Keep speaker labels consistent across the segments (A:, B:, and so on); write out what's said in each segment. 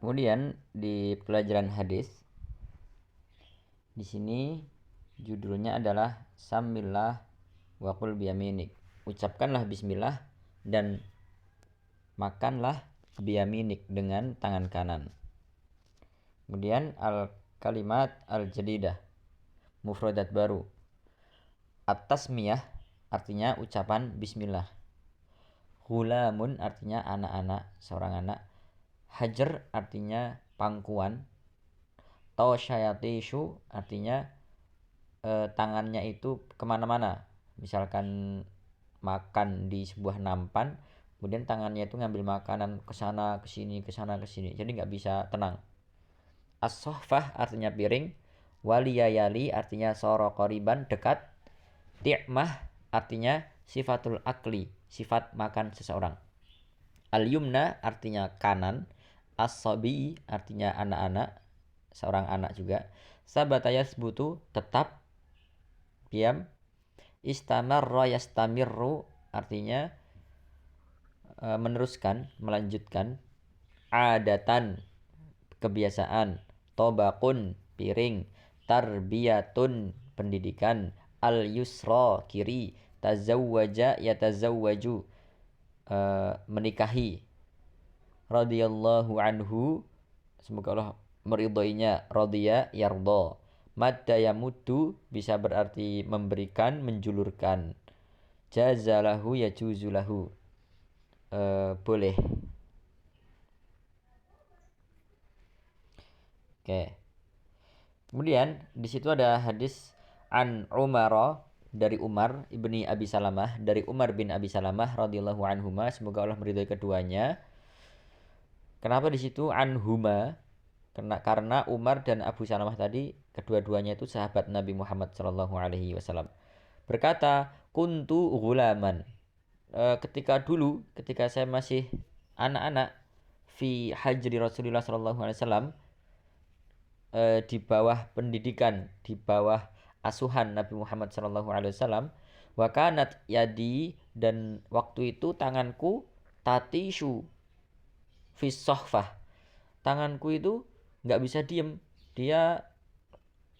A: Kemudian di pelajaran hadis di sini judulnya adalah Samillah wa qul biyaminik. Ucapkanlah bismillah dan makanlah biyaminik dengan tangan kanan. Kemudian al-kalimat al-jadidah, mufradat baru. At-tasmiyah artinya ucapan bismillah. Hulamun artinya anak-anak, seorang anak. Hajar artinya pangkuan. Tawsyayatishu artinya tangannya itu kemana-mana. Misalkan makan di sebuah nampan, kemudian tangannya itu ngambil makanan ke sana ke sini ke sana ke sini, jadi nggak bisa tenang. As-sohfah artinya piring. Waliyayali artinya soro qoriban, dekat. Ti'mah artinya sifatul akli, sifat makan seseorang. Al-yumna artinya kanan. As-sabi artinya anak-anak, seorang anak juga. Sabatayas butuh tetap, diam. Istamarra yastamirru artinya meneruskan, melanjutkan. Adatan kebiasaan. Tobakun piring. Tarbiyatun pendidikan. Al-yusra kiri. Tazawwaja yatazawwaju menikahi. Radhiyallahu anhu semoga Allah meridhoinya. Radhiya yarda. Madda yamuddu bisa berarti memberikan, menjulurkan. Jazalahu yajuzulahu boleh. Oke. Kemudian di situ ada hadis an Umar, dari Umar ibni Abi Salamah, dari Umar bin Abi Salamah radhiyallahu anhuma, semoga Allah meridhai keduanya. Kenapa di situ anhuma? Karena Umar dan Abu Salamah tadi kedua-duanya itu sahabat Nabi Muhammad sallallahu alaihi wasallam. Berkata, kuntu ghulaman. Ketika saya masih anak-anak, fi hajri Rasulullah sallallahu alaihi wasallam, di bawah pendidikan, di bawah asuhan Nabi Muhammad sallallahu alaihi wasallam. Wa kanat yadi, dan waktu itu tanganku tatishu fi sohfah. Tanganku itu nggak bisa diem, dia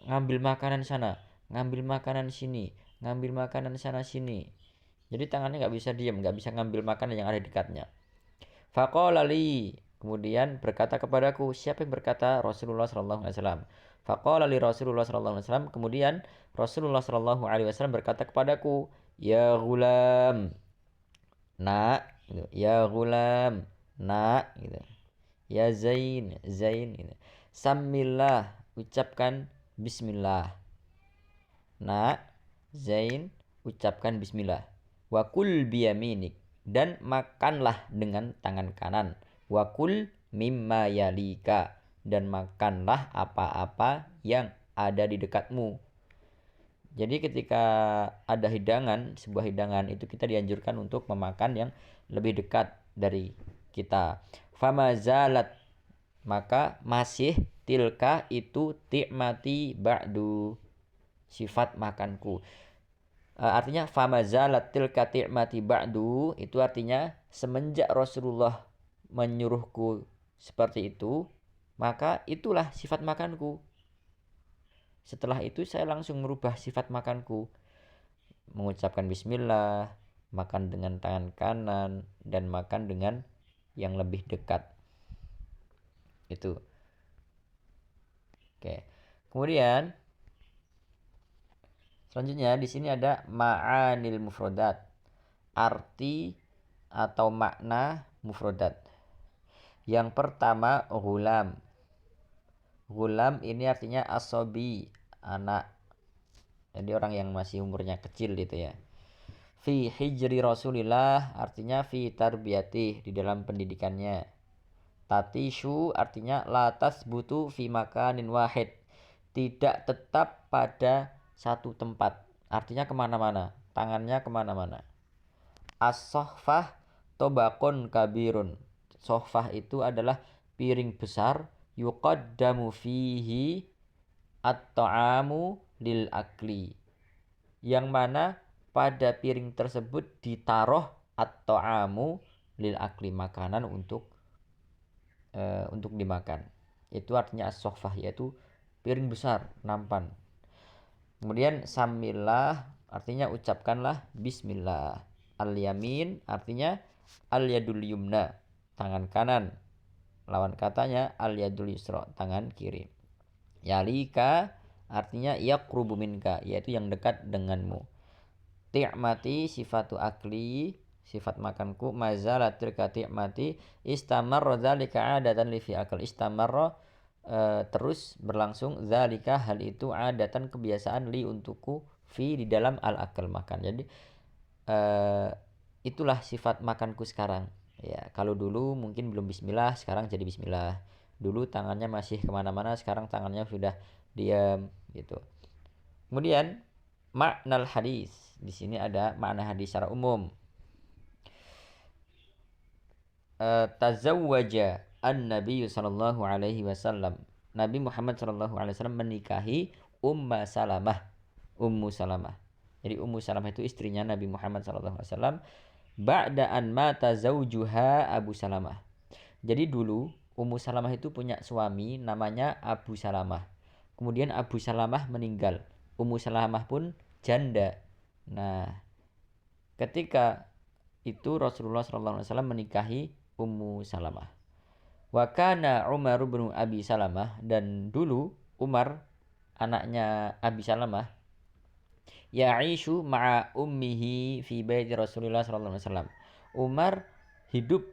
A: ngambil makanan sana, ngambil makanan sini, ngambil makanan sana sini. Jadi tangannya nggak bisa diem, nggak bisa ngambil makanan yang ada di dekatnya. Faqala li, kemudian berkata kepadaku. Siapa yang berkata? Rasulullah sallallahu alaihi wasallam. Faqala li Rasulullah sallallahu alaihi wasallam, kemudian Rasulullah sallallahu alaihi wasallam berkata kepadaku, ya ghulam, nak, gitu. Ya ghulam, nak, gitu. Ya Zain, Zain, gitu. Samillah, ucapkan bismillah. Nak, Zain, ucapkan bismillah. Wakul biyaminik, dan makanlah dengan tangan kanan. Wakul mimma yalika, dan makanlah apa-apa yang ada di dekatmu. Jadi ketika ada hidangan, sebuah hidangan, itu kita dianjurkan untuk memakan yang lebih dekat dari kita. Famazalat, maka masih, tilka itu, ti'mati ba'du, sifat makanku. Artinya famazalat tilka ti'mati ba'du, itu artinya semenjak Rasulullah menyuruhku seperti itu, maka itulah sifat makanku. Setelah itu saya langsung merubah sifat makanku, mengucapkan bismillah, makan dengan tangan kanan, dan makan dengan yang lebih dekat. Itu. Oke. Kemudian selanjutnya di sini ada ma'anil mufradat, arti atau makna mufradat. Yang pertama ghulam. Ghulam ini artinya asobi, anak. Jadi orang yang masih umurnya kecil gitu ya. Fi hijri Rasulillah artinya fi tarbiyati, di dalam pendidikannya. Tatishu artinya la tasbutu fi makanin wahid, tidak tetap pada satu tempat, artinya kemana-mana, tangannya kemana-mana. As-sohfah tobakun kabirun, sohfah itu adalah piring besar. Yuqaddamu fihi at-ta'amu lil akli, yang mana pada piring tersebut ditaruh at-ta'amu lil akli, makanan untuk untuk dimakan. Itu artinya as-sohfah, yaitu piring besar, nampan. Kemudian samillah artinya ucapkanlah bismillah. Al-yamin artinya al-yadul yumna, tangan kanan. Lawan katanya al-yadul yusra, tangan kiri. Yalika artinya yaqrubu minka, yaitu yang dekat denganmu. Ti'mati sifatu akli, sifat makanku. Mazalatil ka ti'mati istamarra dzalika adatan li fi akal. Istamarra terus berlangsung, dzalika hal itu adatan kebiasaan li untukku fi di dalam al akal makan. Jadi itulah sifat makanku sekarang. Ya, kalau dulu mungkin belum bismillah, sekarang jadi bismillah. Dulu tangannya masih kemana-mana, sekarang tangannya sudah diam gitu. Kemudian makna hadis. Di sini ada makna hadis secara umum. Tazawwaja an-nabiy sallallahu alaihi wasallam. Nabi Muhammad sallallahu alaihi wasallam menikahi Ummu Salamah. Ummu Salamah. Jadi Ummu Salamah itu istrinya Nabi Muhammad sallallahu alaihi wasallam ba'da an mata zaujuha Abu Salamah. Jadi dulu Ummu Salamah itu punya suami namanya Abu Salamah. Kemudian Abu Salamah meninggal. Ummu Salamah pun janda. Nah, ketika itu Rasulullah SAW menikahi Ummu Salamah. Wa kana Umar bin Abi Salamah, dan dulu Umar anaknya Abi Salamah ya'ishu ma'a ummihi fi baiti Rasulullah SAW. Umar hidup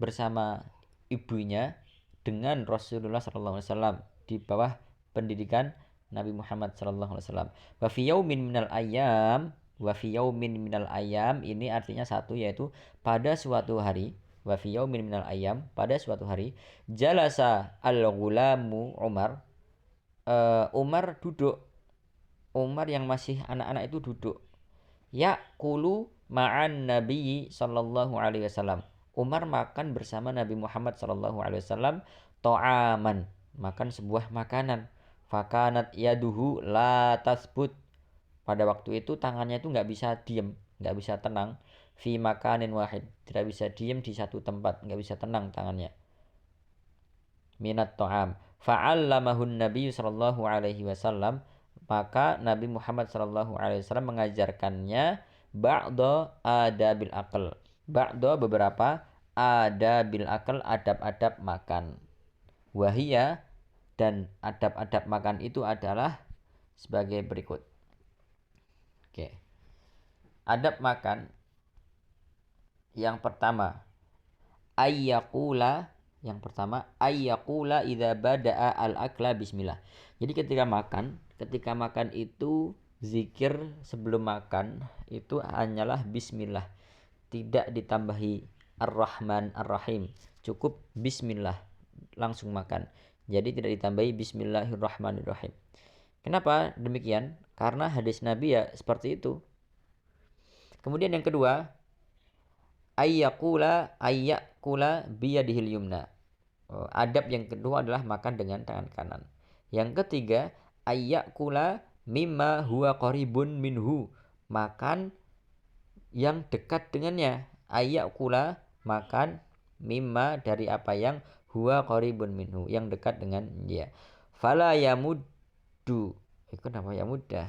A: bersama ibunya dengan Rasulullah SAW di bawah pendidikan Nabi Muhammad SAW. Wa fi yaumin minal ayyam, wa fi yaumin minal ayyam ini artinya satu, yaitu pada suatu hari. Wa fi yaumin minal ayyam, pada suatu hari, jalasa al-ghulamu Umar. Umar duduk. Umar yang masih anak-anak itu duduk. Ya'kulu ma'an Nabi sallallahu alaihi wasallam. Umar makan bersama Nabi Muhammad sallallahu alaihi wasallam to'aman, makan sebuah makanan. Fakanat yaduhu la tasbut. Pada waktu itu tangannya itu nggak bisa diam, nggak bisa tenang. Fi makanin wahid, tidak bisa diam di satu tempat, nggak bisa tenang tangannya. Minat to'am. Fa'allamahun Nabi sallallahu alaihi wasallam, maka Nabi Muhammad sallallahu alaihi wasallam mengajarkannya ba'da adabil aql. Ba'da beberapa adabil aql, adab-adab makan. Wahia, dan adab-adab makan itu adalah sebagai berikut. Oke. Adab makan yang pertama, ayyaqula, yang pertama ayyaqula idza bada'a al-akla bismillah. Jadi ketika makan itu zikir sebelum makan itu hanyalah bismillah. Tidak ditambahi ar-Rahman ar-Rahim. Cukup bismillah, langsung makan. Jadi tidak ditambahi bismillahirrahmanirrahim. Kenapa demikian? Karena hadis Nabi ya seperti itu. Kemudian yang kedua, ayyakula biyadihil yumna. Adab yang kedua adalah makan dengan tangan kanan. Yang ketiga, ayyakula mimma huwa qaribun minhu. Makan yang dekat dengannya. Ayyakula, makan mimma dari apa yang huwa qaribun minhu, yang dekat dengan dia. Fala yamuddu. Kenapa ya mudah?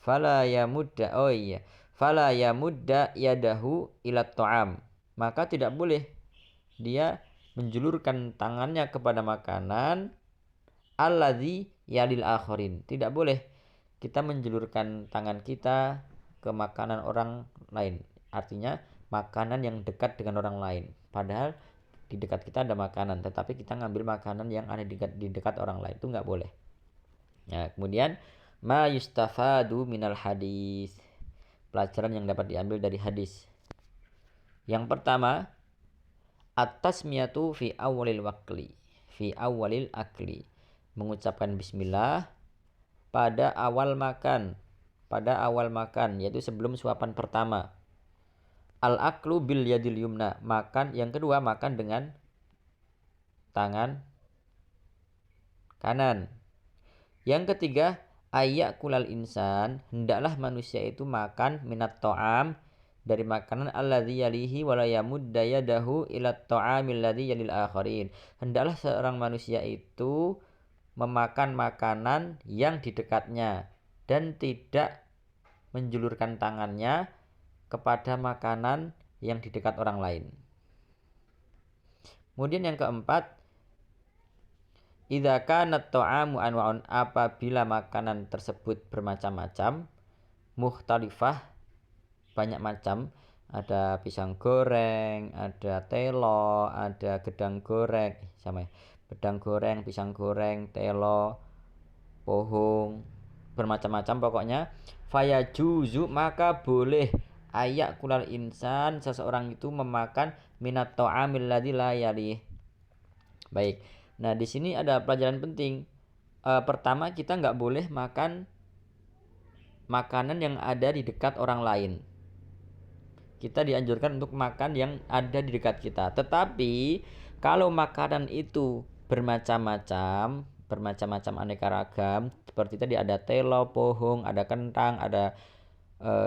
A: Fala yamudda. Oh iya. Fala yamudda yadahu ila ta'am. Maka tidak boleh dia menjulurkan tangannya kepada makanan alladzi yalil akharin. Tidak boleh kita menjulurkan tangan kita ke makanan orang lain. Artinya makanan yang dekat dengan orang lain. Padahal di dekat kita ada makanan, tetapi kita ngambil makanan yang ada di dekat orang lain, itu nggak boleh. Ya, kemudian ma yustafadu minal hadis, pelajaran yang dapat diambil dari hadis. Yang pertama, at-tasmiyatu fi awalil akli, mengucapkan bismillah pada awal makan, yaitu sebelum suapan pertama. Al-aklu bil yadil yumna, makan yang kedua, makan dengan tangan kanan. Yang ketiga, ayyakulal insan, hendaklah manusia itu makan minat to'am dari makanan alladzi yalihi wa la yamudda yadahu ila ta'amil ladzi yalil akharin. Hendaklah seorang manusia itu memakan makanan yang di dekatnya dan tidak menjulurkan tangannya kepada makanan yang di dekat orang lain. Kemudian yang keempat, idza kana ta'amu anwa'un, apabila makanan tersebut bermacam-macam, mukhtalifah, banyak macam, ada pisang goreng, ada telo, ada gedang goreng, sama ya, gedang goreng, pisang goreng, telo, pohong, bermacam-macam pokoknya. Fayajuzu, maka boleh ayak kulal insan, seseorang itu memakan minat ta'amil ladzi la yalih. Baik. Nah, di sini ada pelajaran penting. Pertama, kita nggak boleh makan makanan yang ada di dekat orang lain. Kita dianjurkan untuk makan yang ada di dekat kita. Tetapi kalau makanan itu bermacam-macam aneka ragam, seperti tadi ada telo, pohong, ada kentang, ada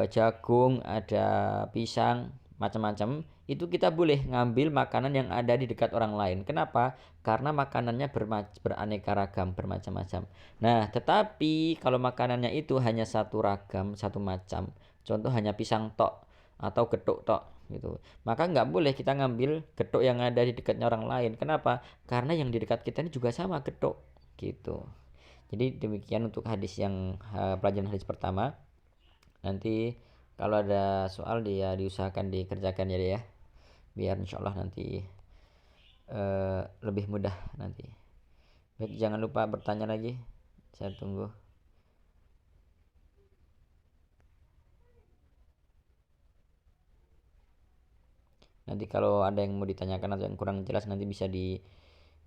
A: jagung, ada pisang, macam-macam, itu kita boleh ngambil makanan yang ada di dekat orang lain. Kenapa? Karena makanannya beraneka ragam, bermacam-macam. Nah, tetapi kalau makanannya itu hanya satu ragam, satu macam, contoh hanya pisang tok atau getuk tok gitu, maka nggak boleh kita ngambil getuk yang ada di dekatnya orang lain. Kenapa? Karena yang di dekat kita ini juga sama getuk gitu. Jadi demikian untuk hadis yang pelajaran hadis pertama. Nanti kalau ada soal dia diusahakan dikerjakan ya, biar insyaallah nanti lebih mudah nanti. Baik, jangan lupa bertanya lagi, saya tunggu. Nanti kalau ada yang mau ditanyakan atau yang kurang jelas nanti bisa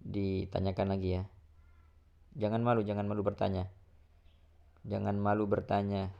A: ditanyakan lagi ya. Jangan malu bertanya. Jangan malu bertanya.